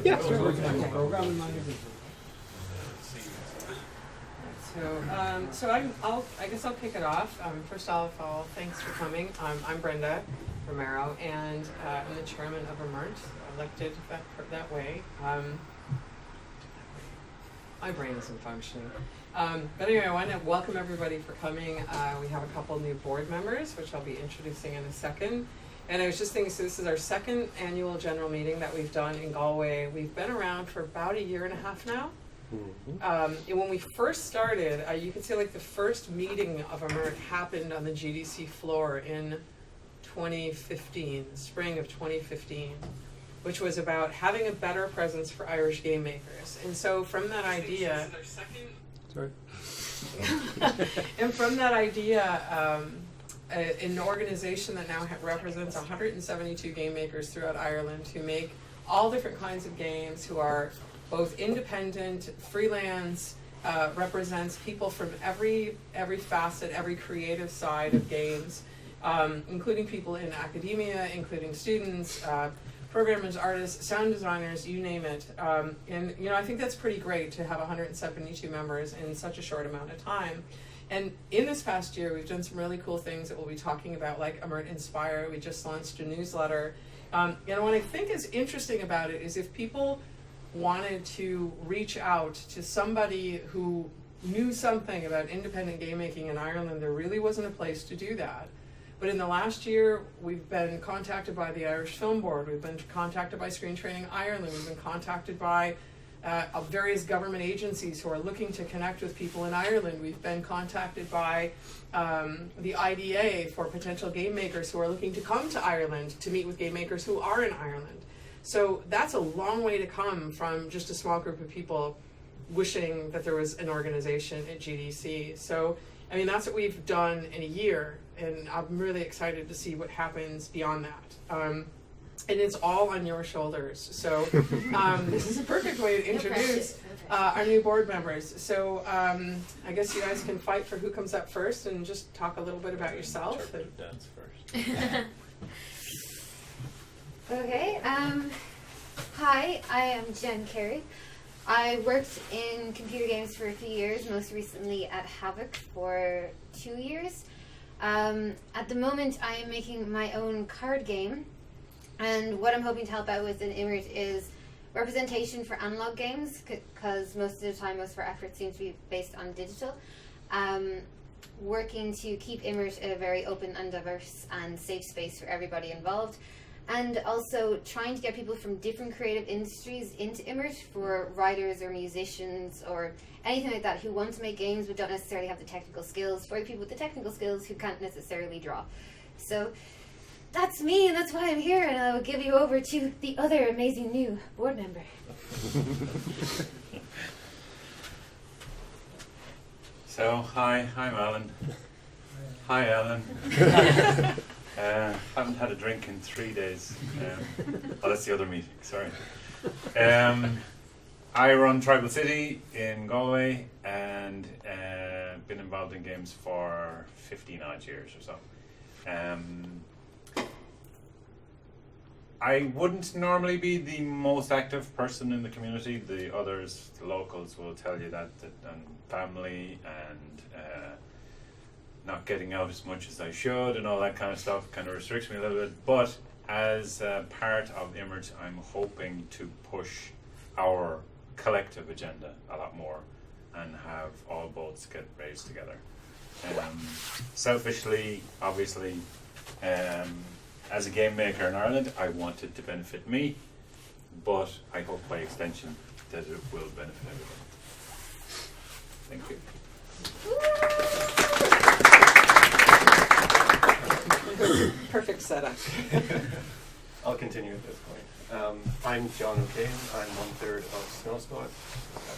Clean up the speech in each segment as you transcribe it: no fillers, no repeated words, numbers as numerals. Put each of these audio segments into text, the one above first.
Yeah. I guess I'll kick it off. First of all, thanks for coming. I'm Brenda Romero, and I'm the chairman of Imirt, elected that way. My brain isn't functioning. But anyway, I want to welcome everybody for coming. We have a couple new board members, which I'll be introducing in a second. And I was just thinking, so this is our second annual general meeting that we've done in Galway. We've been around for about 1.5 years now. Mm-hmm. And when we first started, you could say like the first meeting of Imirt happened on the GDC floor in 2015, spring of 2015, which was about having a better presence for Irish game makers. And so from that idea, and from that idea, an organization that now represents 172 game makers throughout Ireland who make all different kinds of games, who are both independent, freelance, represents people from every facet, every creative side of games, including people in academia, including students, programmers, artists, sound designers, you name it. And I think that's pretty great to have 172 members in such a short amount of time. And in this past year, we've done some really cool things that we'll be talking about, like Imirt Inspire. We just launched a newsletter. And what I think is interesting about it is if people wanted to reach out to somebody who knew something about independent game making in Ireland, there really wasn't a place to do that. But in the last year, we've been contacted by the Irish Film Board, we've been contacted by Screen Training Ireland, we've been contacted by various government agencies who are looking to connect with people in Ireland. We've been contacted by the IDA for potential game makers who are looking to come to Ireland to meet with game makers who are in Ireland. So that's a long way to come from just a small group of people wishing that there was an organization at GDC. So, I mean, that's what we've done in a year, and I'm really excited to see what happens beyond that. And it's all on your shoulders. So this is a perfect way to introduce our new board members. So I guess you guys can fight for who comes up first and just talk a little bit about yourself. Dance first. Okay. Hi, I am Jen Carey. I worked in computer games for a few years, most recently at Havoc for 2 years. At the moment, I am making my own card game. And what I'm hoping to help out with in Imirt is representation for analog games, because most of the time, most of our efforts seem to be based on digital. Working to keep Imirt a very open and diverse and safe space for everybody involved. And also trying to get people from different creative industries into Imirt, for writers or musicians or anything like that who want to make games but don't necessarily have the technical skills, for the people with the technical skills who can't necessarily draw. So that's me, and that's why I'm here, and I'll give you over to the other amazing new board member. So, hi, I'm Alan. Hi, Alan. Haven't had a drink in 3 days. That's the other meeting, sorry. I run Tribal City in Galway, and been involved in games for 15 odd years or so. I wouldn't normally be the most active person in the community. The others, the locals, will tell you that and family and not getting out as much as I should and all that kind of stuff kind of restricts me a little bit. But as part of Imirt, I'm hoping to push our collective agenda a lot more and have all boats get raised together. Selfishly, obviously, as a game maker in Ireland, I want it to benefit me, but I hope by extension that it will benefit everybody. Thank you. Perfect setup. I'll continue at this point. I'm John O'Kane. I'm 1/3 of Snow Squad.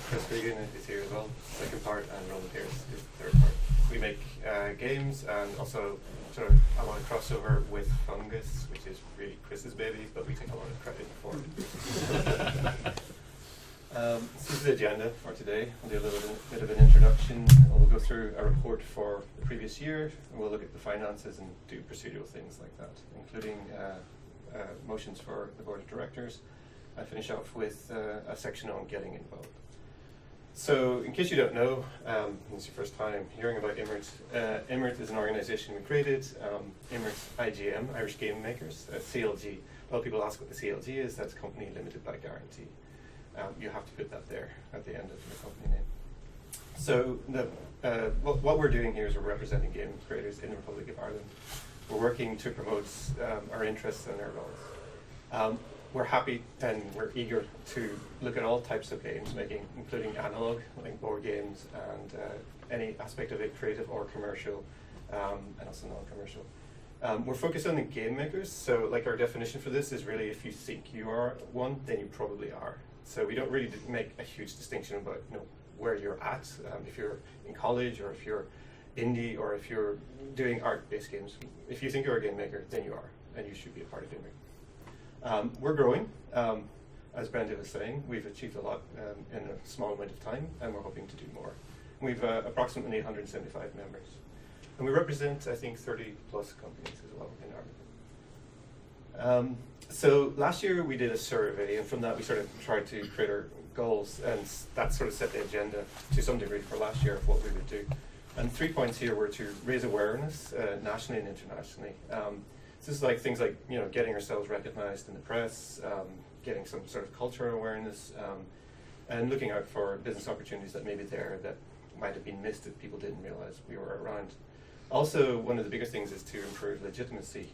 Chris Regan is here as well, second part, and Roland Pierce is the third part. We make games, and also sort of a lot of crossover with Fungus, which is really Chris's baby, but we take a lot of credit for it. This is the agenda for today. I'll do a little bit of an introduction. We'll go through a report for the previous year, and we'll look at the finances and do procedural things like that, including motions for the board of directors. and finish off with a section on getting involved. So, in case you don't know, this is your first time hearing about Imirt. Imirt is an organisation we created, Imirt AGM, Irish Game Makers, CLG. A lot of people ask what the CLG is. That's Company Limited by Guarantee. You have to put that there at the end of your company name. So, what we're doing here is we're representing game creators in the Republic of Ireland. We're working to promote our interests and our roles. We're happy and we're eager to look at all types of games making, including analog, like board games, and any aspect of it, creative or commercial, and also non-commercial. We're focused on the game makers, so like our definition for this is really if you think you are one, then you probably are. So we don't really make a huge distinction about where you're at, if you're in college or if you're indie or if you're doing art-based games. If you think you're a game maker, then you are, and you should be a part of Imirt. We're growing. As Brenda was saying, we've achieved a lot in a small amount of time, and we're hoping to do more. We've approximately 175 members. And we represent, I think, 30 plus companies as well in Ireland. So last year we did a survey, and from that we sort of tried to create our goals, and that sort of set the agenda to some degree for last year of what we would do. And 3 points here were to raise awareness nationally and internationally. This is like things like getting ourselves recognized in the press, getting some sort of cultural awareness, and looking out for business opportunities that may be there that might have been missed if people didn't realize we were around. Also, one of the biggest things is to improve legitimacy.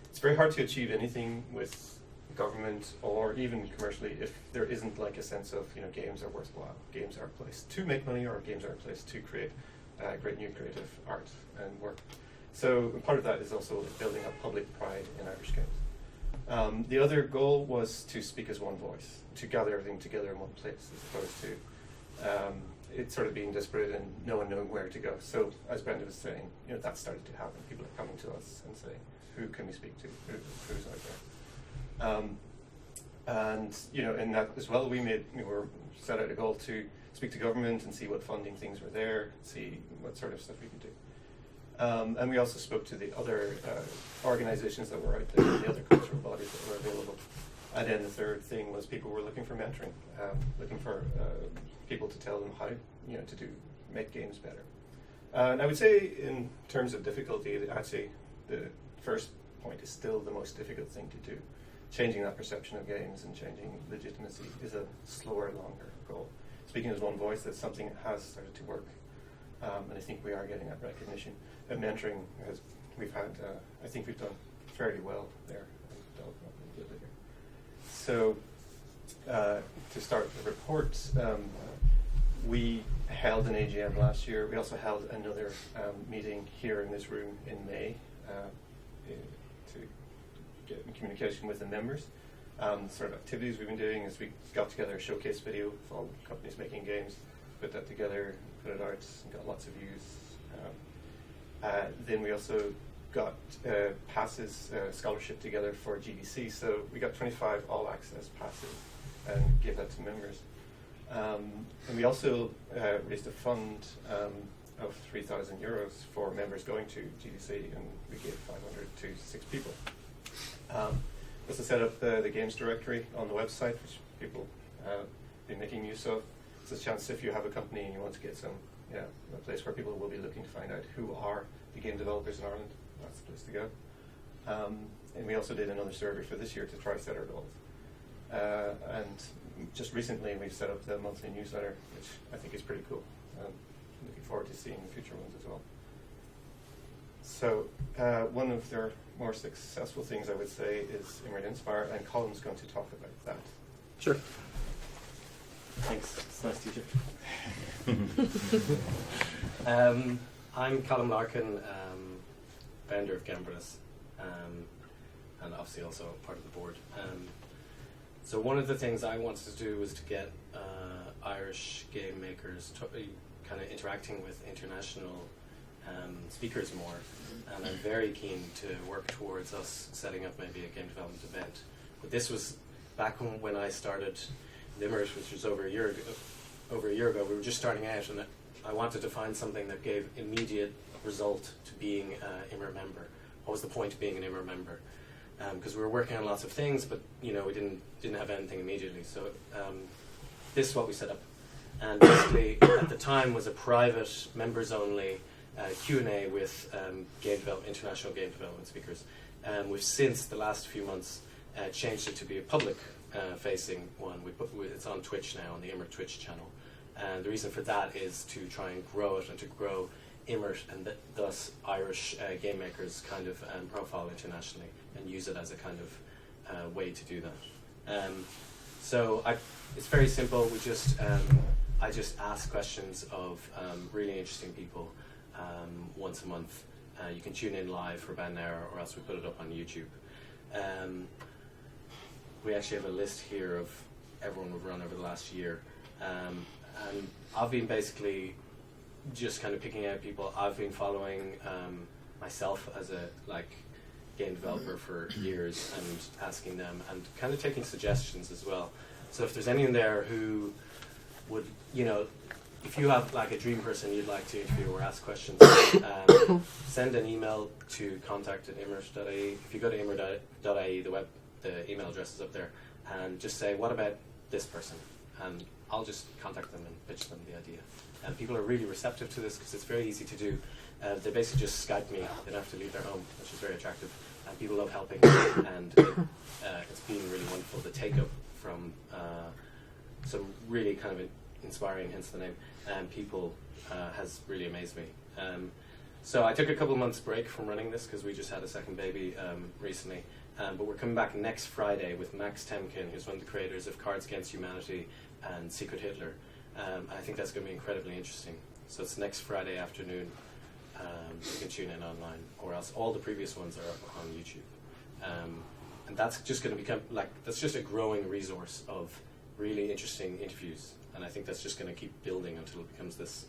It's very hard to achieve anything with government or even commercially if there isn't like a sense of games are worthwhile, games are a place to make money, or games are a place to create great new creative art and work. So part of that is also building up public pride in Irish games. The other goal was to speak as one voice, to gather everything together in one place, as opposed to it sort of being disparate and no one knowing where to go. So as Brenda was saying, that started to happen. People are coming to us and saying, who can we speak to? Who's out there? And in that as well, we were set out a goal to speak to government and see what funding things were there, see what sort of stuff we could do. And we also spoke to the other organizations that were out there, the other cultural bodies that were available. And then the third thing was people were looking for mentoring, looking for people to tell them how to make games better. And I would say in terms of difficulty, I'd say the first point is still the most difficult thing to do. Changing that perception of games and changing legitimacy is a slower, longer goal. Speaking as one voice, that's something that has started to work. And I think we are getting that recognition. And mentoring, I think we've done fairly well there. So, to start the report, we held an AGM last year. We also held another meeting here in this room in May to get in communication with the members. The sort of activities we've been doing is we got together a showcase video of all companies making games, put that together, put it out, and got lots of views. Then we also got passes, scholarship together for GDC. So we got 25 all-access passes and gave that to members. And we also raised a fund of €3,000 for members going to GDC, and we gave 500 to 6 people. Also set up the games directory on the website, which people have been making use of. It's a chance if you have a company and you want to get some, a place where people will be looking to find out who are the game developers in Ireland. That's the place to go. And we also did another survey for this year to try to set our goals. And just recently we've set up the monthly newsletter, which I think is pretty cool. Looking forward to seeing the future ones as well. So one of their more successful things I would say is Imirt Inspire, and Colin's going to talk about that. Sure. Thanks. It's nice to meet you. I'm Colin Larkin, founder of Gambrinus, and obviously also part of the board. So one of the things I wanted to do was to get Irish game makers kind of interacting with international speakers more, and I'm very keen to work towards us setting up maybe a game development event. But this was back when I started Imirt, which was over a year ago. We were just starting out, and I wanted to find something that gave immediate result to being an Imirt member. What was the point of being an Imirt member? because we were working on lots of things, but we didn't have anything immediately. So this is what we set up, and basically at the time was a private, members-only Q&A with international game development speakers. We've since the last few months changed it to be a public-facing one. It's on Twitch now, on the Imirt Twitch channel, and the reason for that is to try and grow it and to grow Imirt and thus Irish game makers' kind of profile internationally, and use it as a kind of way to do that. So it's very simple. I just ask questions of really interesting people once a month. You can tune in live for about an hour, or else we put it up on YouTube. We actually have a list here of everyone we've run over the last year. And I've been basically just kind of picking out people I've been following myself as a game developer for years, and asking them and kind of taking suggestions as well. So if there's anyone there who would, if you have a dream person you'd like to interview or ask questions, send an email to contact@imirt.ie. If you go to imirt.ie, the email address is up there, and just say, what about this person? And I'll just contact them and pitch them the idea. And people are really receptive to this because it's very easy to do. They basically just Skype me. They don't have to leave their home, which is very attractive. And people love helping, and it's been really wonderful. The take-up from some really kind of inspiring, hence the name, people has really amazed me. So I took a couple of months break from running this because we just had a second baby recently. But we're coming back next Friday with Max Temkin, who's one of the creators of Cards Against Humanity and Secret Hitler. I think that's going to be incredibly interesting. So it's next Friday afternoon. You can tune in online, or else all the previous ones are up on YouTube. And that's just going to become that's just a growing resource of really interesting interviews. And I think that's just going to keep building until it becomes this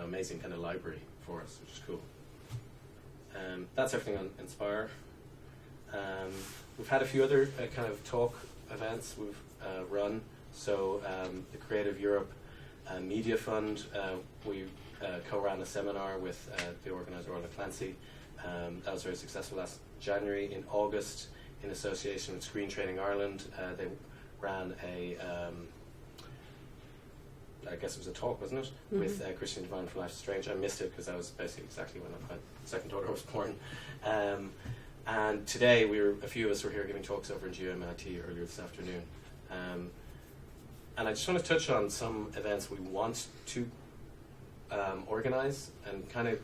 amazing kind of library for us, which is cool. That's everything on Inspire. We've had a few other kind of talk events we've run. So the Creative Europe Media Fund, we co-ran a seminar with the organizer Orla Clancy. That was very successful last January. In August, in association with Screen Training Ireland, they ran I guess it was a talk, wasn't it? Mm-hmm. With Christian Devine from Life is Strange. I missed it because that was basically exactly when my second daughter was born. And today, a few of us were here giving talks over in GMIT earlier this afternoon. And I just want to touch on some events we want to organize, and kind of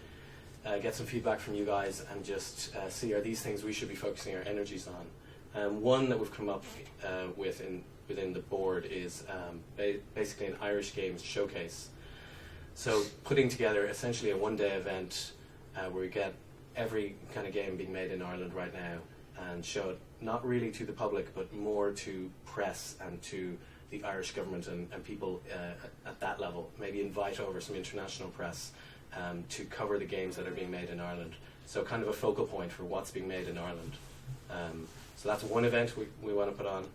get some feedback from you guys, and just see, are these things we should be focusing our energies on. One that we've come up with within the board is basically an Irish Games showcase. So putting together essentially a one-day event where we get every kind of game being made in Ireland right now, and show it not really to the public, but more to press and to the Irish government and people at that level. Maybe invite over some international press to cover the games that are being made in Ireland. So kind of a focal point for what's being made in Ireland. So that's one event we want to put on.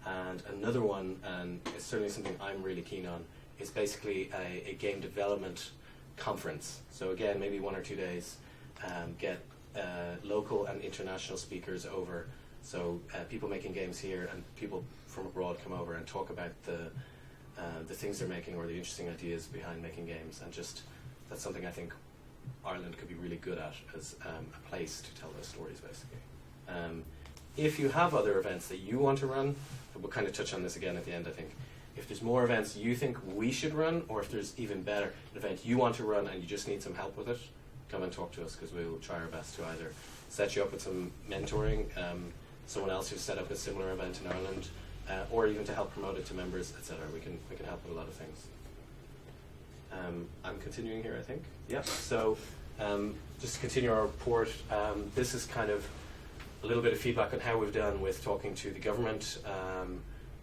And another one, and it's certainly something I'm really keen on, is basically a game development conference. So again, maybe 1 or 2 days, get local and international speakers over. So people making games here and people from abroad come over and talk about the things they're making, or the interesting ideas behind making games. And just, that's something I think Ireland could be really good at as a place to tell those stories, basically. If you have other events that you want to run, we'll kind of touch on this again at the end, I think. If there's more events you think we should run, or if there's even better, an event you want to run and you just need some help with it, come and talk to us, because we will try our best to either set you up with some mentoring, someone else who's set up a similar event in Ireland, or even to help promote it to members, etc. We can help with a lot of things. I'm continuing here, I think. Yep. So just to continue our report, this is kind of a little bit of feedback on how we've done with talking to the government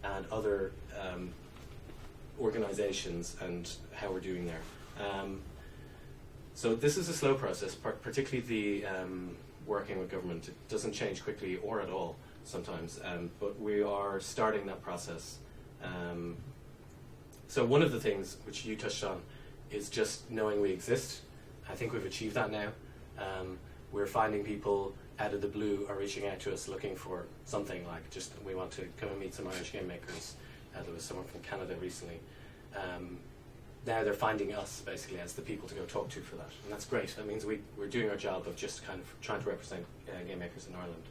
and other organizations, and how we're doing there. So this is a slow process, particularly the working with government. It doesn't change quickly or at all sometimes, but we are starting that process. So one of the things which you touched on is just knowing we exist. I think we've achieved that now. We're finding people out of the blue are reaching out to us looking for something like just we want to come and meet some Irish game makers. There was someone from Canada recently. Now they're finding us basically as the people to go talk to for that, and that's great. That means we're doing our job of just kind of trying to represent game makers in Ireland.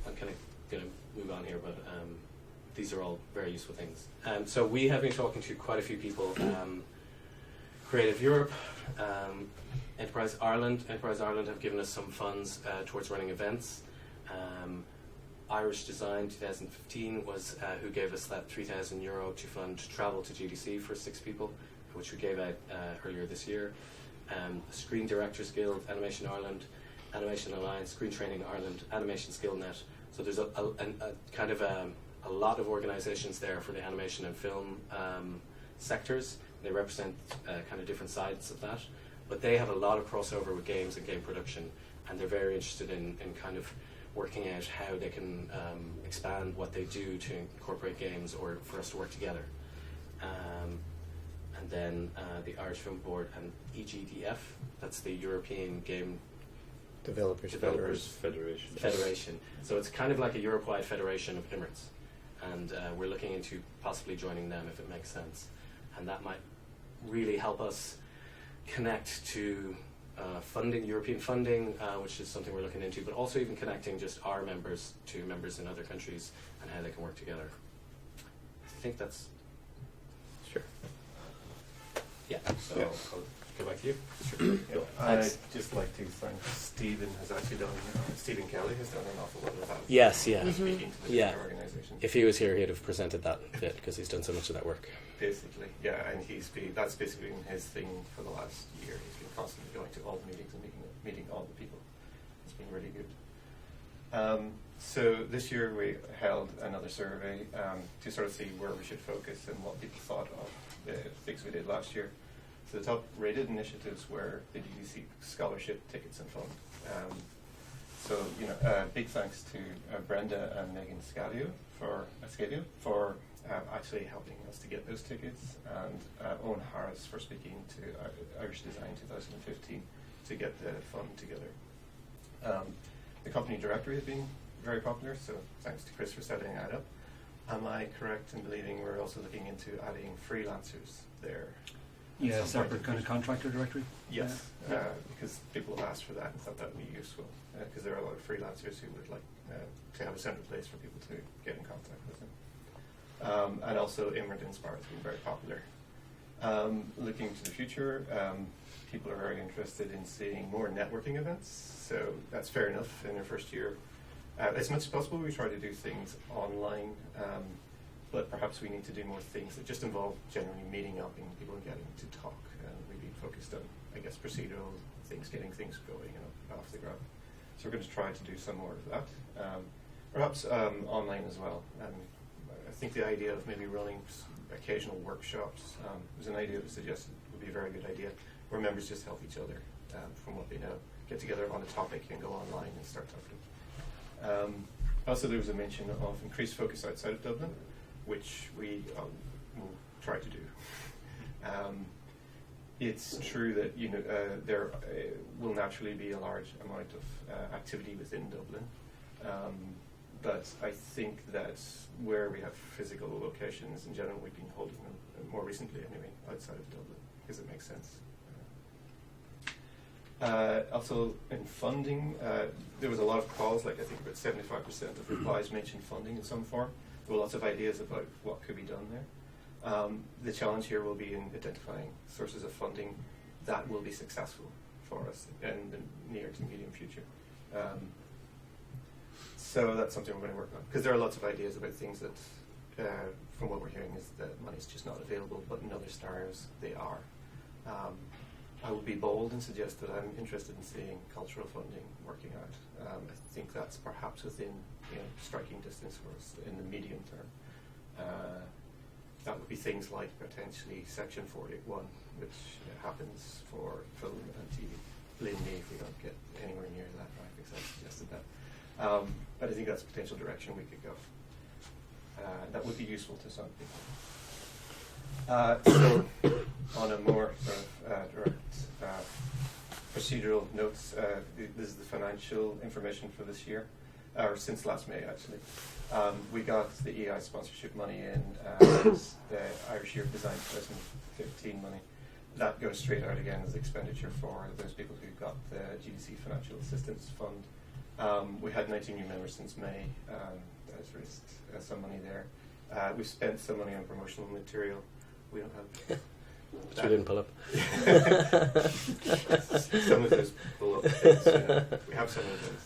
I'm kind of going to move on here, but these are all very useful things. So we have been talking to quite a few people. Creative Europe, Enterprise Ireland. Enterprise Ireland have given us some funds towards running events. Irish Design 2015 was who gave us that €3,000 to fund travel to GDC for 6 people, which we gave out earlier this year. Screen Directors Guild, Animation Ireland, Animation Alliance, Screen Training Ireland, Animation SkillNet. So there's a kind of a lot of organisations there for the animation and film sectors. They represent kind of different sides of that, but they have a lot of crossover with games and game production, and they're very interested in kind of working out how they can expand what they do to incorporate games or for us to work together. And then the Irish Film Board and EGDF, that's the European Game Developers Federation. So it's kind of like a Europe-wide federation of Imirts, and we're looking into possibly joining them if it makes sense. And that might really help us connect to funding, European funding, which is something we're looking into, but also even connecting just our members to members in other countries and how they can work together. I think that's... Sure. Yeah, so Yeah. I'll go back to you. Sure. I'd just like to thank Stephen Stephen Kelly has done an awful lot of that. Yes, yeah. Speaking to the Yeah. organisation. If he was here, he'd have presented that bit because he's done so much of that work. Basically, yeah, and that's basically been his thing for the last year. He's been constantly going to all the meetings and meeting all the people. It's been really good. So this year we held another survey to sort of see where we should focus and what people thought of the things we did last year. So the top rated initiatives were the GDC scholarship, tickets and fun. So big thanks to Brenda and Megan Scadio for actually helping us to get those tickets, and Owen Harris for speaking to Irish Design 2015 to get the fund together. The company directory has been very popular, so thanks to Chris for setting that up. Am I correct in believing we're also looking into adding freelancers there? Yeah, separate kind of contractor directory? Yes, because people have asked for that and thought that would be useful, because there are a lot of freelancers who would like to have a central place for people to get in contact with them. And also Imirt Inspire has been very popular. Looking to the future, people are very interested in seeing more networking events, so that's fair enough in their first year. As much as possible, we try to do things online, but perhaps we need to do more things that just involve generally meeting up and people getting to talk, and maybe focused on, I guess, procedural things, getting things going off the ground. So we're going to try to do some more of that, perhaps online as well. I think the idea of maybe running occasional workshops was an idea that was suggested would be a very good idea, where members just help each other from what they know, get together on a topic and go online and start talking. Also, there was a mention of increased focus outside of Dublin, which we will try to do. It's true that there will naturally be a large amount of activity within Dublin, but I think that where we have physical locations in general, we've been holding them more recently anyway outside of Dublin because it makes sense. Also in funding, there was a lot of calls, like I think about 75% of replies mentioned funding in some form. There were lots of ideas about what could be done there. The challenge here will be in identifying sources of funding that will be successful for us in the near to medium future. So that's something we're going to work on, because there are lots of ideas about things that, from what we're hearing, is that money's just not available, but in other stars they are. I would be bold and suggest that I'm interested in seeing cultural funding working out. I think that's perhaps within striking distance for us in the medium term. That would be things like potentially Section 481, which happens for film and TV. Blame me if we don't get anywhere near that, right, because I suggested that. But I think that's a potential direction we could go. That would be useful to some people. So, on a more sort of direct procedural notes. This is the financial information for this year, or since last May actually. We got the EI sponsorship money in, the Irish Year of Design 2015 money. That goes straight out again as expenditure for those people who got the GDC Financial Assistance Fund. We had 19 new members since May. That has raised some money there. We've spent some money on promotional material. We don't have... But you didn't pull up. Some of those pull up things, we have some of those.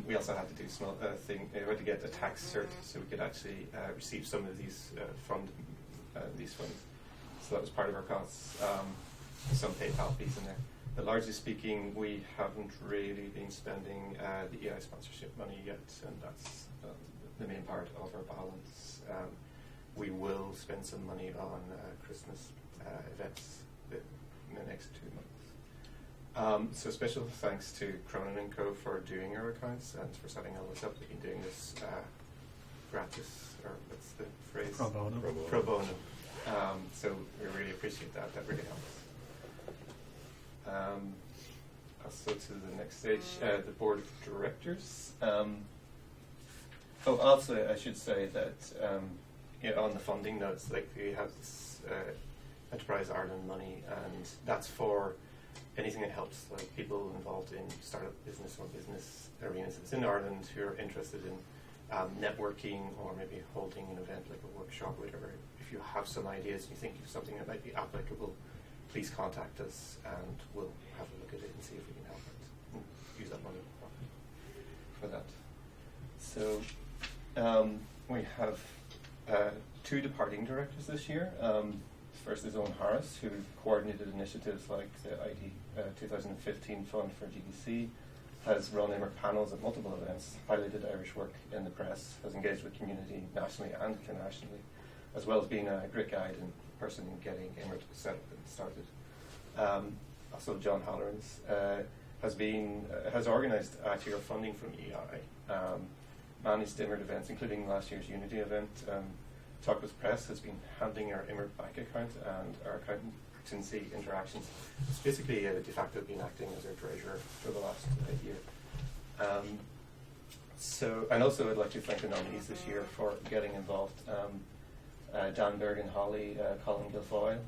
We also had to do small thing. We had to get a tax cert so we could actually receive some of these these funds. So that was part of our costs. Some PayPal fees in there. But largely speaking, we haven't really been spending the EI sponsorship money yet, and that's the main part of our balance. We will spend some money on Christmas events in the next 2 months. So special thanks to Cronin & Co. for doing our accounts and for setting all this up. We've been doing this gratis, or what's the phrase? Pro bono. Pro bono. So we really appreciate that. That really helps. Also to the next stage, the board of directors. Also I should say that on the funding notes, like we have this Enterprise Ireland money, and that's for anything that helps, like people involved in startup business or business arenas within Ireland who are interested in networking or maybe holding an event like a workshop or whatever. If you have some ideas and you think of something that might be applicable, please contact us and we'll have a look at it and see if we can help it and use that money for that. So we have 2 departing directors this year. First is Owen Harris, who coordinated initiatives like the ID 2015 Fund for GDC, has run Imirt panels at multiple events, highlighted Irish work in the press, has engaged with community nationally and internationally, as well as being a great guide and person in getting Imirt set up and started. Also, John Halloran's has organised actually funding from EI, managed Imirt events, including last year's Unity event. Talk with Press has been handling our Imirt bank account and our accountancy interactions. It's basically de facto been acting as our treasurer for the last year. And also I'd like to thank the nominees this year for getting involved. Dan Bergen Holly, Colin Guilfoyle,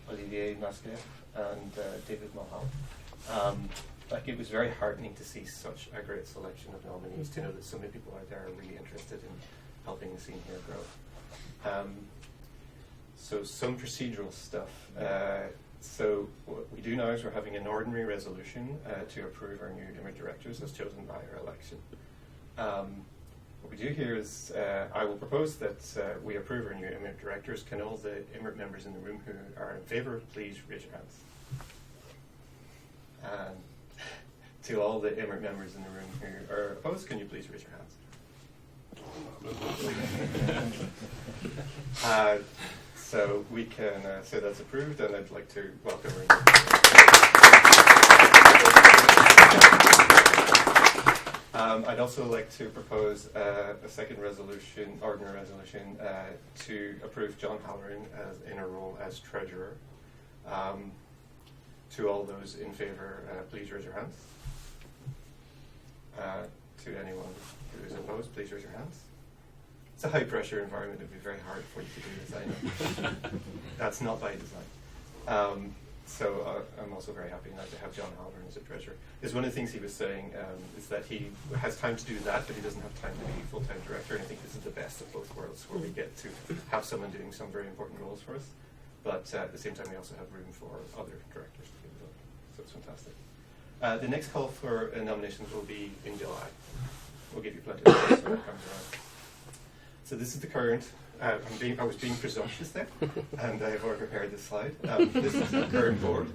Olivier Masquet, and David Mulhall. It was very heartening to see such a great selection of nominees, to know that so many people out there are really interested in helping the scene here grow. So some procedural stuff. So what we do now is we're having an ordinary resolution to approve our new Imirt directors as chosen by our election. What we do here is I will propose that we approve our new Imirt directors. Can all the Imirt members in the room who are in favour please raise your hands? And to all the Imirt members in the room who are opposed, can you please raise your hands? So we can say that's approved, and I'd like to welcome her. I'd also like to propose a second resolution, ordinary resolution, to approve John Halloran in a role as treasurer. To all those in favour, please raise your hands. To anyone who is opposed, please raise your hands. It's a high pressure environment. It would be very hard for you to do this, I know. That's not by design. So I'm also very happy now to have John Halloran as a treasurer. Because one of the things he was saying is that he has time to do that, but he doesn't have time to be full-time director. And I think this is the best of both worlds, where we get to have someone doing some very important roles for us. But at the same time, we also have room for other directors to do that. So it's fantastic. The next call for nominations will be in July. We'll give you plenty of time when it comes around. So this is the current. I was being presumptuous there, and I've already prepared this slide. This is the current board.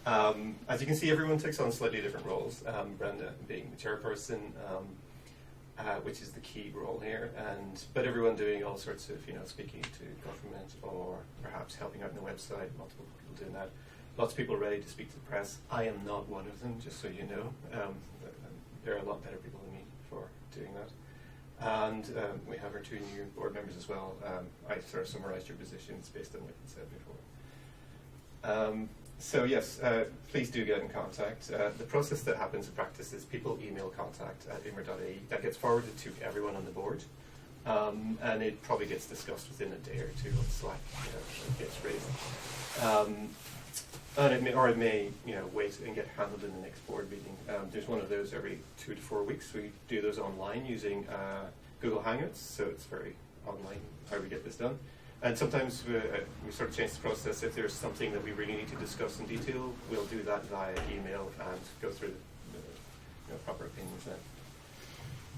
As you can see, everyone takes on slightly different roles. Brenda being the chairperson, which is the key role here, but everyone doing all sorts of, speaking to government or perhaps helping out on the website. Multiple people doing that. Lots of people ready to speak to the press. I am not one of them, just so you know. There are a lot better people than me for doing that. And we have our 2 new board members as well. I sort of summarised your positions based on what you said before. So yes, please do get in contact. The process that happens in practice is people email contact at imirt.ie. That gets forwarded to everyone on the board, and it probably gets discussed within a day or two on Slack. It gets raised, and it may wait and get handled in the next board meeting. There's one of those every 2 to 4 weeks. We do those online using Google Hangouts, so it's very online how we get this done. And sometimes we sort of change the process. If there's something that we really need to discuss in detail, we'll do that via email and go through the proper opinions then.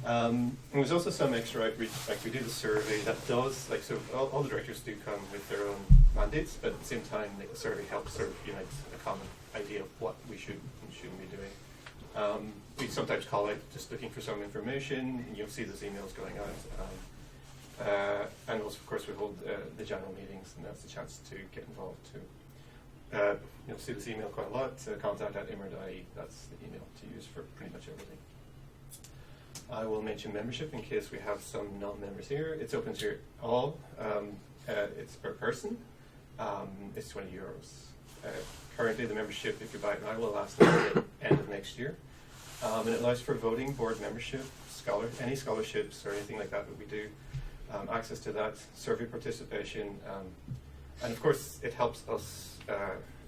And there's also some extra outreach, like we do the survey that does, like, so all the directors do come with their own mandates, but at the same time, the survey helps sort of unite a common idea of what we should and shouldn't be doing. We sometimes call it just looking for some information, and you'll see those emails going out. And also, of course, we hold the general meetings, and that's a chance to get involved too. You'll see this email quite a lot. Contact at imirt.ie. That's the email to use for pretty much everything. I will mention membership in case we have some non-members here. It's open to all. It's per person. It's €20. Currently, the membership, if you buy it now, will last until the end of next year. And it allows for voting, board membership, any scholarships or anything like that we do. Access to that, survey participation, and of course it helps us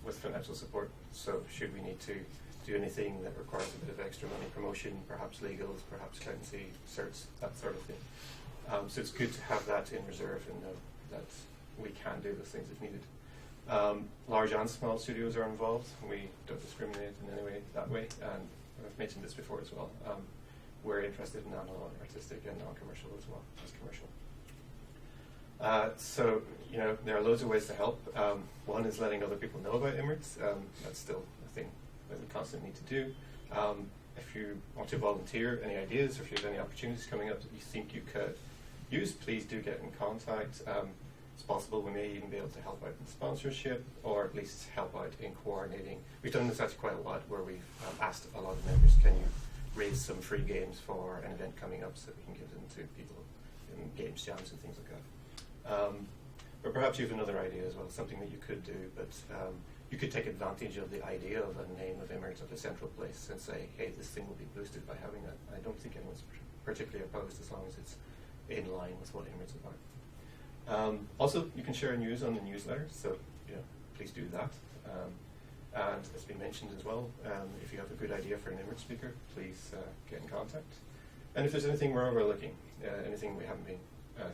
with financial support. So should we need to do anything that requires a bit of extra money, promotion, perhaps legals, perhaps accountancy, certs, that sort of thing. So it's good to have that in reserve and know that we can do those things if needed. Large and small studios are involved. We don't discriminate in any way that way, and I've mentioned this before as well. We're interested in analog, artistic, and non-commercial as well as commercial. So, there are loads of ways to help. One is letting other people know about Imirt. That's still a thing that we constantly need to do. If you want to volunteer, any ideas, or if you have any opportunities coming up that you think you could use, please do get in contact. It's possible we may even be able to help out in sponsorship, or at least help out in coordinating. We've done this actually quite a lot, where we've asked a lot of members, can you raise some free games for an event coming up so that we can give them to people in games jams and things like that. But perhaps you have another idea as well, something that you could do, but you could take advantage of the idea of a name of Imirt at a central place and say, hey, this thing will be boosted by having that. I don't think anyone's particularly opposed as long as it's in line with what Imirt's about. Also, you can share news on the newsletter, so please do that. And as we mentioned as well, if you have a good idea for an Imirt speaker, please get in contact. And if there's anything we're overlooking, anything we haven't been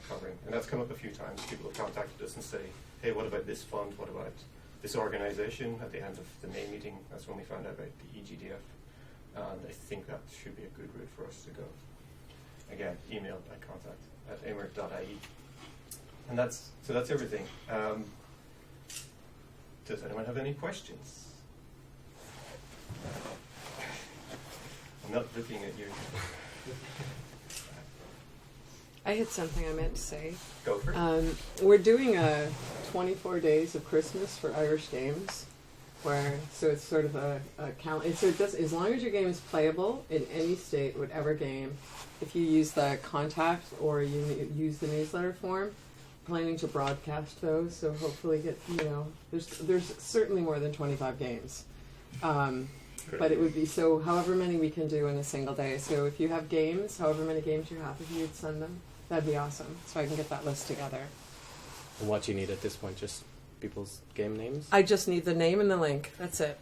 covering, and that's come up a few times. People have contacted us and say, hey, what about this fund? What about this organization? At the end of the May meeting, that's when we found out about the EGDF. And I think that should be a good route for us to go. Again, email by contact at imirt.ie. And that's everything. Does anyone have any questions? I'm not looking at you. I had something I meant to say. Go for it. We're doing a 24 days of Christmas for Irish games, so it's sort of a calendar. So it does, as long as your game is playable in any state, whatever game. If you use the contact or you use the newsletter form, planning to broadcast those. So hopefully there's certainly more than 25 games. But it would be however many we can do in a single day. So if you have games, however many games you have, if you would send them, that'd be awesome. So I can get that list together. And what you need at this point, just people's game names? I just need the name and the link. That's it.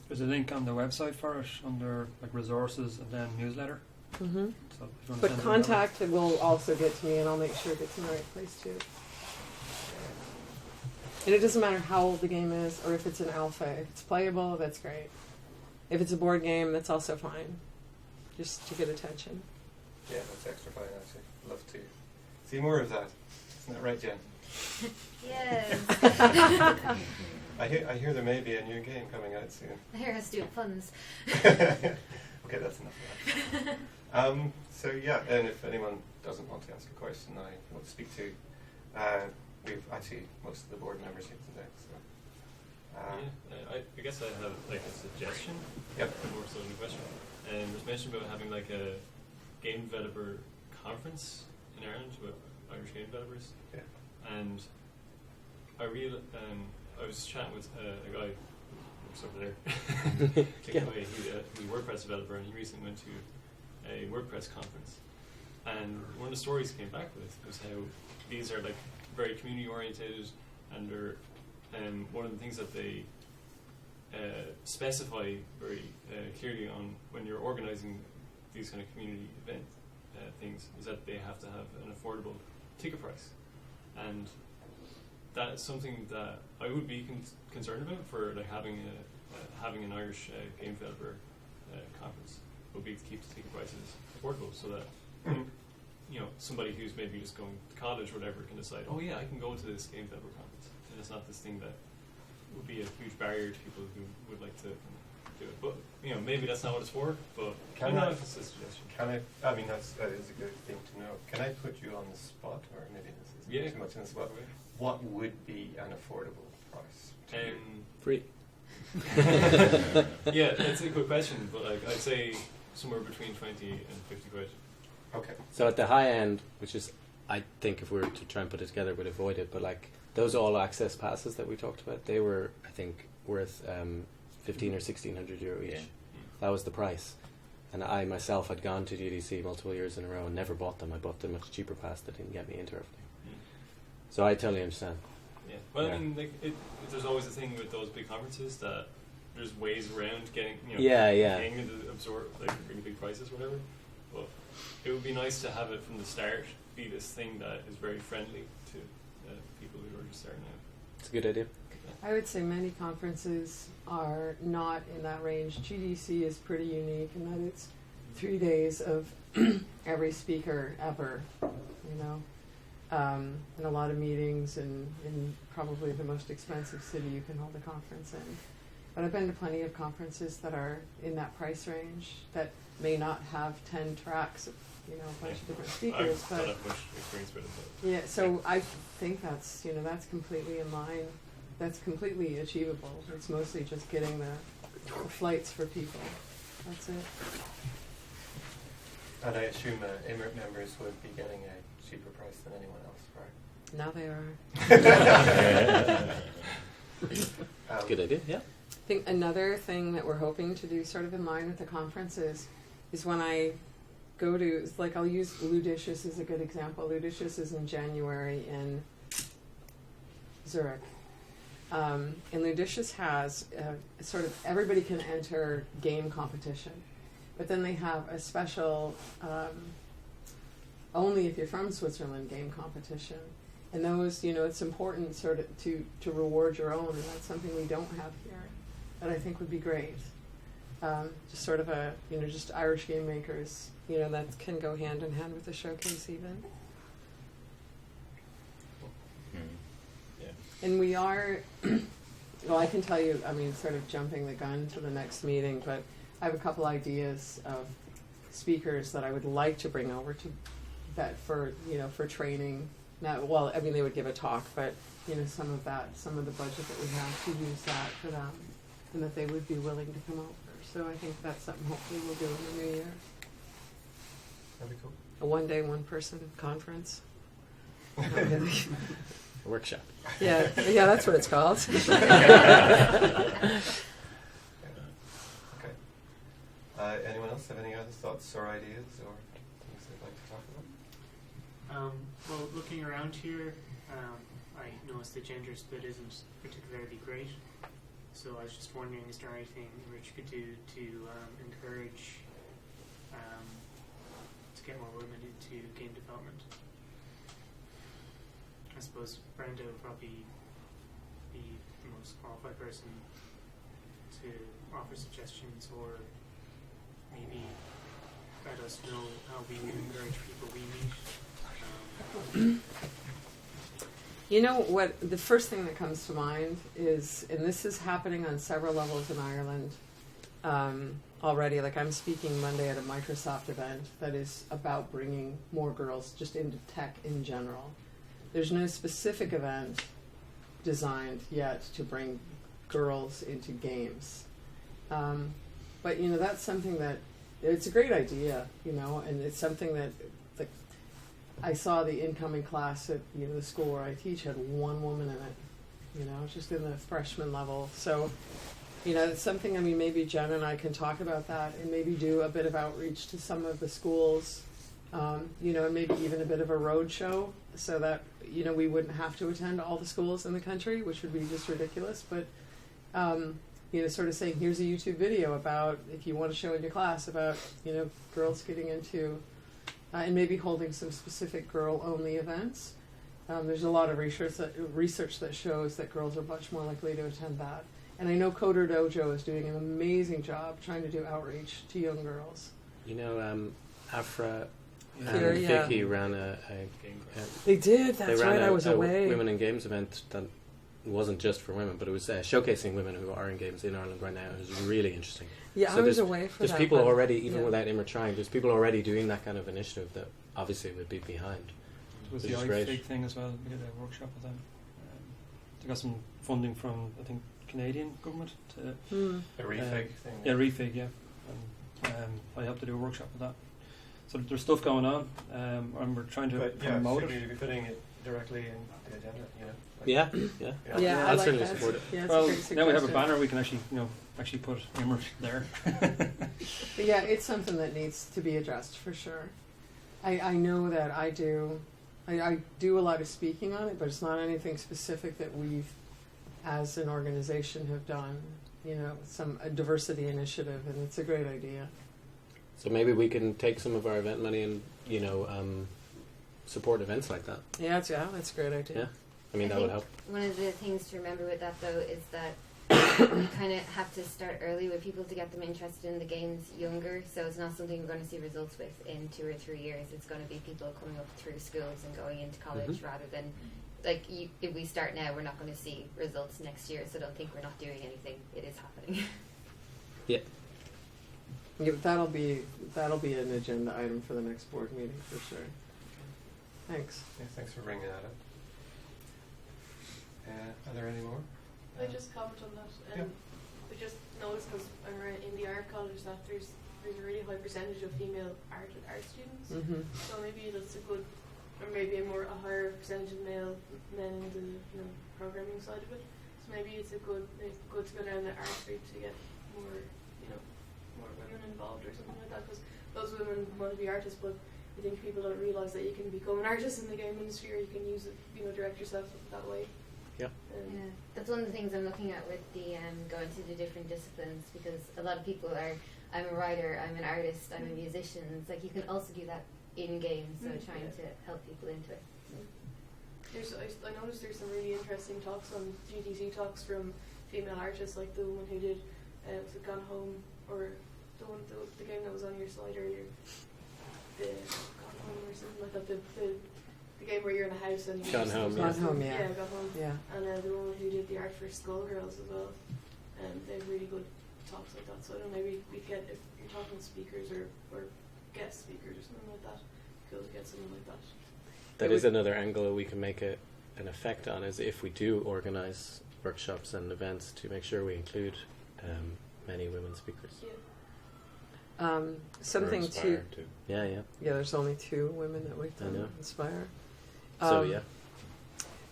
There's a link on the website for it under resources and then newsletter. Mm-hmm. So if you want to But send it contact will also get to me, and I'll make sure it gets in the right place too. And it doesn't matter how old the game is or if it's an alpha. If it's playable, that's great. If it's a board game, that's also fine. Just to get attention. Yeah, that's extra fine, actually. Love to see more of that. Isn't that right, Jen? Yes. I hear there may be a new game coming out soon. I hear us doing puns. Okay, that's enough of that. So yeah, and if anyone doesn't want to ask a question I want to speak to, we've actually most of the board members here today. So. I guess I have like a suggestion. Yep. More so than a question. And it was mentioned about having like a game developer conference in Ireland with Irish game developers. Yeah. And I was chatting with a guy Oops, over there. Taken away. He's a WordPress developer, and he recently went to a WordPress conference. And one of the stories he came back with was how these are like very community oriented, and they're one of the things that they specify very clearly on when you're organizing these kind of community event things is that they have to have an affordable ticket price, and that's something that I would be concerned about for like having an Irish game developer conference would be to keep the ticket prices affordable so that somebody who's maybe just going to college or whatever can decide, oh yeah, I can go to this game developer conference, and it's not this thing that would be a huge barrier to people who would like to do it. But maybe that's not what it's for. But I know if it's a suggestion. I mean, that is a good thing to know. Can I put you on the spot, or maybe this is too much on the spot? What would be an affordable price? Free. Yeah, that's a good question. But like, I'd say somewhere between 20 and 50 quid. Okay. So at the high end, which is, I think if we were to try and put it together, we'd avoid it. But like those all access passes that we talked about, they were, I think, worth 1,500 or 1,600 euro each. Yeah. That was the price. And I myself had gone to GDC multiple years in a row and never bought them. I bought the much cheaper pass that didn't get me into everything. So I totally understand. Yeah. Well, Yeah. I mean, like, there's always a thing with those big conferences that there's ways around getting, paying them to absorb like really big prices, whatever. But it would be nice to have it from the start be this thing that is very friendly to people who are just starting out. It's a good idea. I would say many conferences are not in that range. GDC is pretty unique in that it's 3 days of every speaker ever, and a lot of meetings in probably the most expensive city you can hold a conference in. But I've been to plenty of conferences that are in that price range that may not have 10 tracks of, a bunch of different speakers. I've but not have much experience with it. But yeah, so I think that's, that's completely in line. That's completely achievable. It's mostly just getting the flights for people. That's it. And I assume Imirt members would be getting a cheaper price than anyone else, right? Now they are. Good idea, yeah. I think another thing that we're hoping to do sort of in line with the conferences is when I go to, like I'll use Ludicious as a good example. Ludicious is in January in Zurich. And Ludicious has sort of everybody can enter game competition, but then they have a special only if you're from Switzerland game competition, and those it's important sort of to reward your own, and that's something we don't have here that I think would be great. Just sort of a just Irish game makers that can go hand in hand with the showcase even. And we are, well, I can tell you, I mean, sort of jumping the gun to the next meeting, but I have a couple ideas of speakers that I would like to bring over to that for training. Now, well, I mean, they would give a talk, but some of the budget that we have to use that for them, and that they would be willing to come over. So I think that's something hopefully we'll do in the new year. That'd be cool. A one-day, one-person conference. Not really. A workshop. Yeah, that's what it's called. Okay. Anyone else have any other thoughts or ideas or things they'd like to talk about? Well, looking around here, I noticed the gender split isn't particularly great. So I was just wondering, is there anything Rich could do to encourage to get more women into game development? I suppose Brenda would probably be the most qualified person to offer suggestions, or maybe let us know how we can encourage people we meet. What the first thing that comes to mind is, and this is happening on several levels in Ireland already, like I'm speaking Monday at a Microsoft event that is about bringing more girls just into tech in general. There's no specific event designed yet to bring girls into games. But that's something that, it's a great idea, and it's something that, like, I saw the incoming class at the school where I teach had one woman in it, just in the freshman level. So You know, it's something, I mean, maybe Jen and I can talk about that and maybe do a bit of outreach to some of the schools, you know, and maybe even a bit of a road show so that, you know, we wouldn't have to attend all the schools in the country, which would be just ridiculous. But, you know, sort of saying, here's a YouTube video about, if you want to show in your class, about, you know, girls getting into, and maybe holding some specific girl-only events. There's a lot of research that shows that girls are much more likely to attend that. And I know Coder Dojo is doing an amazing job trying to do outreach to young girls. You know, Afra and Here, yeah. Vicky ran a They did, they that's ran right, I was away. Women in Games event that wasn't just for women, but it was showcasing women who are in games in Ireland right now. It was really interesting. Yeah, So I was there's- away for There's that. people but- already, even yeah. without Imirt trying, there's people already doing that kind of initiative that obviously would be behind. There was Which the is great. iFig thing as well. We did a workshop with them. They got some funding from, I think, Canadian government to The refig thing. yeah, refig, yeah. And I helped to do a workshop with that. So there's stuff going on, and we're trying to But yeah, promote should it. we be putting it directly in the agenda? You know, like- Yeah. Yeah, Yeah, I I'd like certainly that. support it. Yeah, it's Well, a great now we have a suggestion. banner. We can actually, actually put Imirt there. But yeah, it's something that needs to be addressed for sure. I know that I do a lot of speaking on it, but it's not anything specific that we've, as an organization, have done. You know, a diversity initiative, and it's a great idea. So maybe we can take some of our event money and support events like that. Yeah, that's a great idea. Yeah, I mean I that would think help. One of the things to remember with that, though, is that you kind of have to start early with people to get them interested in the games younger. So it's not something we're going to see results with in 2 or 3 years. It's going to be people coming up through schools and going into college Mhm. rather than, like, if we start now, we're not going to see results next year. So don't think we're not doing anything. It is happening. Yeah, that'll be an agenda item for the next board meeting for sure. Thanks. Yeah, thanks for bringing that up. Are there any more? I just comment on that. I just noticed because I'm in the art college that there's a really high percentage of female art students. Mm-hmm. So maybe that's a good, or maybe a higher percentage of male men in the programming side of it. So maybe it's good to go down the art route to get more women involved or something like that. Because those women want to be artists, but I think people don't realise that you can become an artist in the game industry, or you can use it, direct yourself that way. Yeah. Yeah, that's one of the things I'm looking at with the going to the different disciplines, because a lot of people are, I'm a writer, I'm an artist, I'm a musician. It's like you can also do that in games, so trying to help people into it. I noticed there's some really interesting talks on GDC talks from female artists, like the woman who did was it Gone Home, or the game that was on your slide earlier, the Gone Home or something like that. The game where you're in a house and you Gone just- Home, Gone Home, yeah. Yeah, Gone Home. Yeah. And the woman who did the art for Skullgirls as well. They have really good talks like that. So I don't know, maybe we get, if you're talking speakers or guest speakers or something like that, cool to get something like that. That is another angle we can make an effect on, is if we do organise workshops and events to make sure we include many women speakers. Yeah. Something Or to Inspire too. Yeah. there's only 2 women that we've I done know. Inspire. So Um,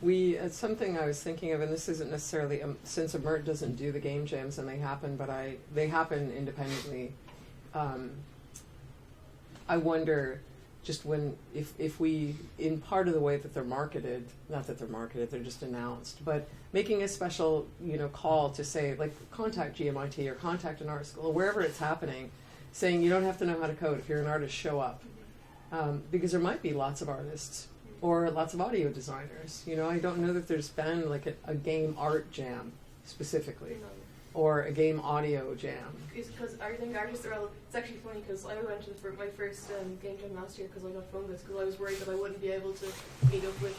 it's something I was thinking of, and this isn't necessarily since Imirt doesn't do the game jams, and they happen, but they happen independently. I wonder, just if we, in part of the way that they're marketed, not that they're marketed, they're just announced, but making a special call to say, like, contact GMIT or contact an art school or wherever it's happening, saying you don't have to know how to code. If you're an artist, show up, because there might be lots of artists or lots of audio designers. I don't know that there's been like a game art jam specifically, or a game audio jam. Because I think artists are all, it's actually funny because I went to my first game jam last year because I got fungus, because I was worried that I wouldn't be able to meet up with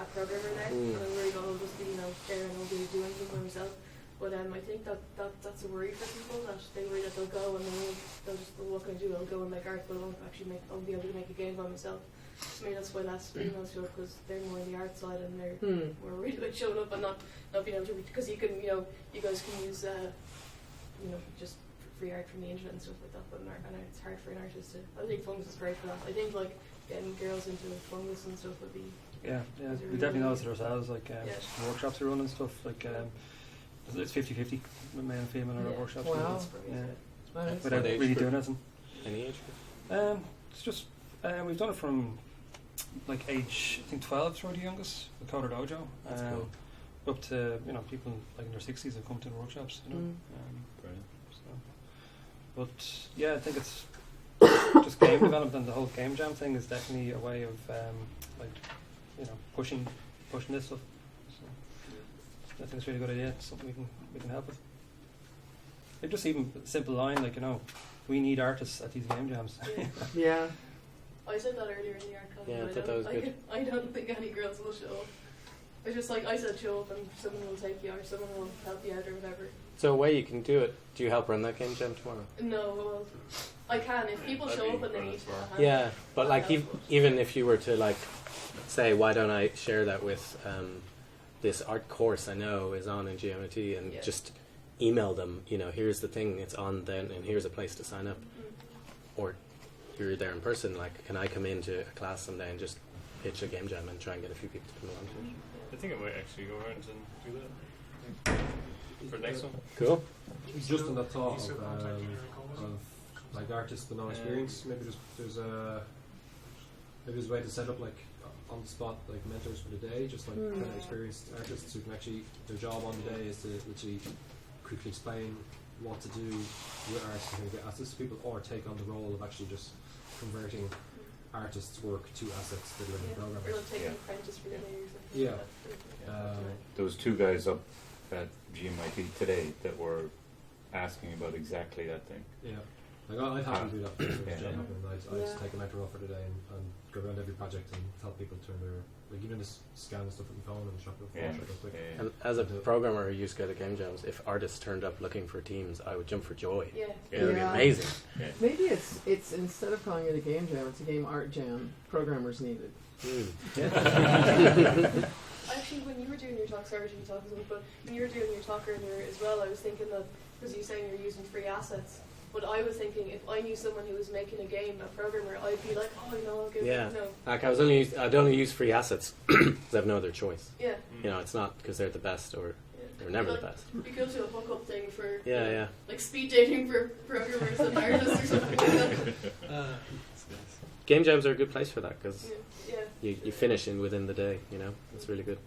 a programmer there, and I worried that I'll just be there and I'll be doing things by myself. But I think that's a worry for people, that they worry that they'll go and they'll just, what can I do? I'll go and make art, but I won't actually I'll be able to make a game by myself. To me, that's why less females show up, because they're more on the art side and they're more worried about showing up and not being able to, because you can, you guys can use, just free art from the internet and stuff like that. But it's hard for an artist to. I think fungus is great for that. I think like getting girls into fungus and stuff would be. Yeah, we definitely noticed it ourselves. Like workshops we run and stuff. Like it's 50-50 with male and female in our Yeah. workshops. Wow. Yeah. Nice. Without What age really group? doing anything. Any age group? It's just we've done it from like age I think 12 through the youngest with Coder Dojo. That's cool. Up to people like in their 60s have come to the workshops. Brilliant. So. But yeah, I think it's just game development, and the whole game jam thing is definitely a way of pushing this stuff. So I think it's a really good idea. It's something we can help with. Like just even a simple line like we need artists at these game jams. Yeah. I said that earlier in the art club. Yeah, and I thought that was good. I don't think any girls will show up. It's just like I said, show up and someone will take you or someone will help you out or whatever. So a way you can do it. Do you help run that game jam tomorrow? No, well, I can if people That'd show be up and they well need as well. a hand. Yeah, but like I'll help. even if you were to like say, why don't I share that with this art course I know is on in GMIT and Yeah. just email them, here's the thing, it's on then, and here's a place to sign up. Or you're there in person, like, can I come into a class someday and just pitch a game jam and try and get a few people to come along to it? I think I might actually go around and do that for the next one. Cool. Just on that thought You still contact your of like artists with no experience, maybe there's a way to set up like on the spot like mentors for the day, just like kind of experienced artists who can actually their job on the day is to literally quickly explain what to do with art and kind of get access to people, or take on the role of actually just converting artists' work to assets that are in the Or program. like take Yeah. an apprentice for the day or something. Yeah. Like that. There was 2 guys up at GMIT today that were asking about exactly that thing. Yeah, like I'd happily do that for the Yeah. job happening. I'd just Yeah. take a mentor role for the day and go around every project and help people turn their like even just scan stuff with my phone and shop it Yeah. real quick. Yeah. And as a programmer who used to go to game jams, if artists turned up looking for teams, I would jump for joy. Yeah. It would be Yeah. amazing. Maybe it's instead of calling it a game jam, it's a game art jam. Programmers needed. Actually, when you were doing your talk, sorry to be talking, but when you were doing your talk earlier as well, I was thinking that because you saying you're using free assets, but I was thinking if I knew someone who was making a game, a programmer, I'd be like, oh, I'll give Yeah. no. Like I'd only use free assets because I have no other choice. Yeah. It's not because they're the best or Yeah. they're never Like, the best. It'd be cool to a hookup thing for Yeah. like speed dating for programmers and artists or something like that. Game jams are a good place for that because Yeah. you finish within the day. It's really good.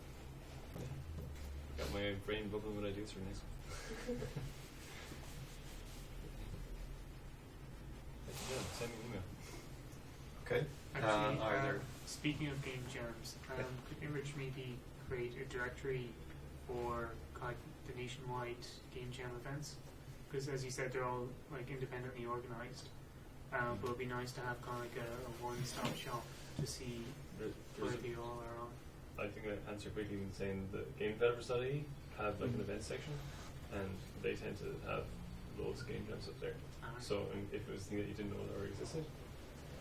Got my brain bubbling with ideas for the next one. Yeah, send me an email. Okay. Actually, Are there speaking of game jams, could Imirt maybe create a directory for like the nationwide game jam events? Because as you said, they're all like independently organised. But it'd be nice to have kind of like a one-stop shop to see where There's they all are on. I think I answered quickly in saying the GameDevelopers.ie have like an event section, and they tend to have loads of game jams up there. So if it was a thing that you didn't know that already existed,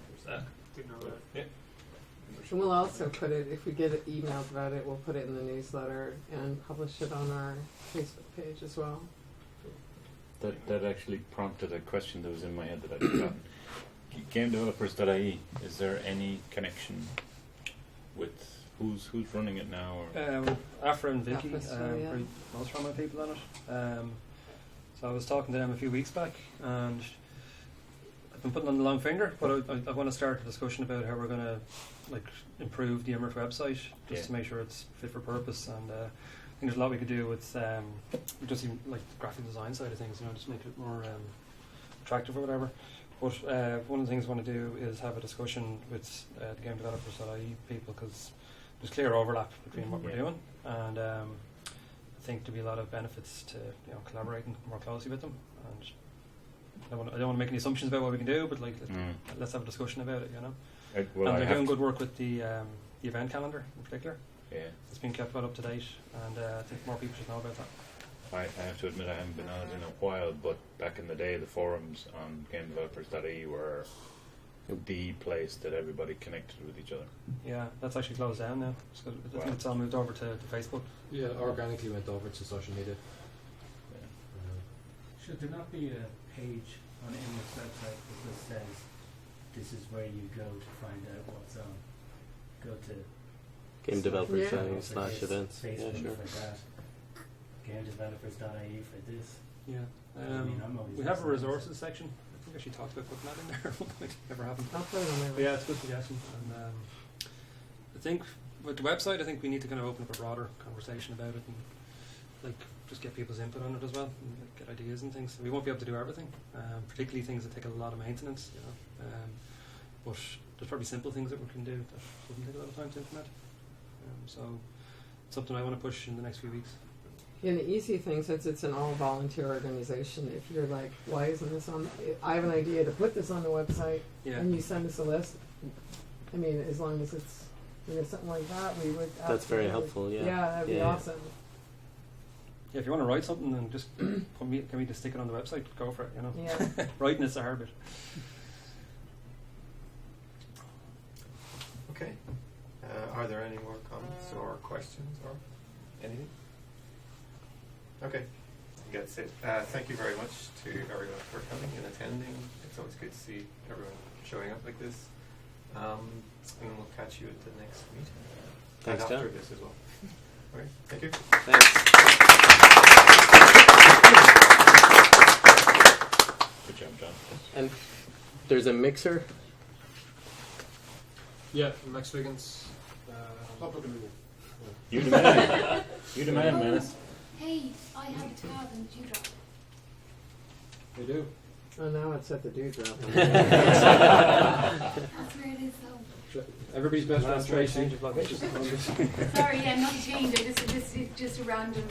there's that. Didn't know But, that. yeah. And we'll also put it, if we get emails about it, we'll put it in the newsletter and publish it on our Facebook page as well. That actually prompted a question that was in my head that I'd forgotten. GameDevelopers.ie, is there any connection with who's running it now? Or? Afra and Vicky, Afra, so, yeah. pretty most from my people on it. So I was talking to them a few weeks back, and I've been putting on the long finger, but I want to start a discussion about how we're going to improve the Imirt website, just to make sure it's fit for purpose. And I think there's a lot we could do with just even like the graphic design side of things, just make it more attractive or whatever. But one of the things I want to do is have a discussion with the game developers.ie people, because there's clear overlap between what we're doing, and I think there'll be a lot of benefits to collaborating more closely with them. And I don't want to make any assumptions about what we can do, but let's have a discussion about it. And they're doing good work with the event calendar in particular. Yeah, it's been kept well up to date, and I think more people should know about that. I have to admit I haven't been on it in a while, but back in the day the forums on GameDevelopers.ie were the place that everybody connected with each other. Yeah, that's actually closed down now. So I think it's all moved over to Facebook. Yeah, organically went over to social media. Should there not be a page on Imirt's website that just says this is where you go to find out what's on? Go to Game developers Yeah. /events. Yeah, Facebook sure. like that. gamedevelopers.ie for this. Yeah. I mean, I'm always We have a listening. resources section. I think I actually talked about putting that in there at one point. Never happened. I'll put it on my But yeah, it's a good suggestion. And I think with the website, I think we need to kind of open up a broader conversation about it and like just get people's input on it as well, and like, get ideas and things. We won't be able to do everything, particularly things that take a lot of maintenance. You know, but there's probably simple things that we can do that wouldn't take a lot of time to implement. So it's something I want to push in the next few weeks. Yeah, the easy thing, since it's an all-volunteer organization, if you're like, why isn't this on, I have an idea to put this on the website, Yeah. and you send us a list, I mean, as long as it's, you know, something like that, we would That's very absolutely- helpful. Yeah. Yeah, that'd be Yeah. awesome. Yeah, if you want to write something and just can we just stick it on the website? Go for it. You know. Yeah. Writing is the hard bit. Okay. Are there any more comments or questions or anything? Okay. I think that's it. Thank you very much to everyone for coming and attending. It's always good to see everyone showing up like this. And we'll catch you at the next meeting. Thanks, and after John. this as well. Okay. Thank you. Thanks. Good job, John. And there's a mixer. Yeah, Max Wiggins. Public meeting. You the man. You the man, Menace. Hey, I have a tab and you drop. They do. Oh, now it's at the dewdrop. That's where it is though. Everybody's best friend Last Tracy. change of location. Sorry, yeah, not changed. Just a random